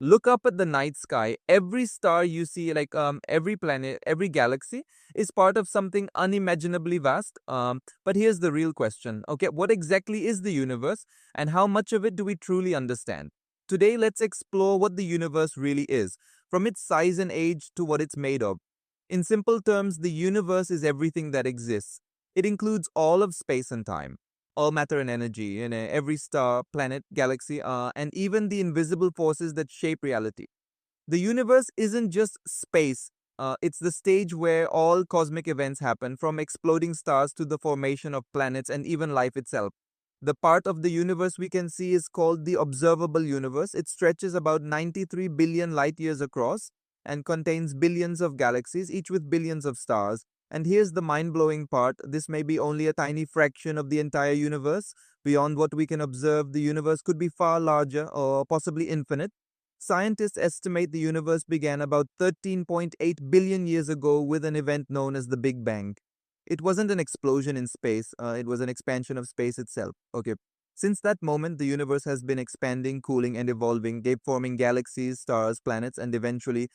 Look up at the night sky. Every star you see, every planet, every galaxy, is part of something unimaginably vast. But here's the real question. Okay, what exactly is the universe, and how much of it do we truly understand? Today, let's explore what the universe really is, from its size and age to what it's made of. In simple terms, the universe is everything that exists. It includes all of space and time, all matter and energy, every star, planet, galaxy, and even the invisible forces that shape reality. The universe isn't just space, it's the stage where all cosmic events happen, from exploding stars to the formation of planets and even life itself. The part of the universe we can see is called the observable universe. It stretches about 93 billion light years across and contains billions of galaxies, each with billions of stars. And here's the mind blowing part: this may be only a tiny fraction of the entire universe. Beyond what we can observe, the universe could be far larger or possibly infinite. Scientists estimate the universe began about 13.8 billion years ago with an event known as the Big Bang. It wasn't an explosion in space, it was an expansion of space itself. Okay. Since that moment, the universe has been expanding, cooling, and evolving, forming galaxies, stars, planets, and eventually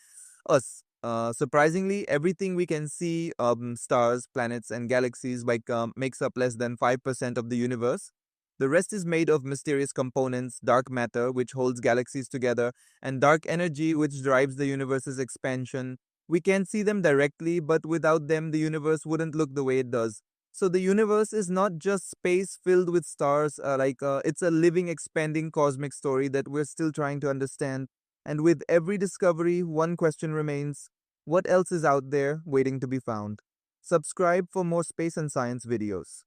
us. Surprisingly, everything we can see, stars, planets, and galaxies, makes up less than 5% of the universe. The rest is made of mysterious components: dark matter, which holds galaxies together, and dark energy, which drives the universe's expansion. We can't see them directly, but without them, the universe wouldn't look the way it does. So the universe is not just space filled with stars, it's a living, expanding cosmic story that we're still trying to understand. And with every discovery, one question remains: what else is out there waiting to be found? Subscribe for more space and science videos.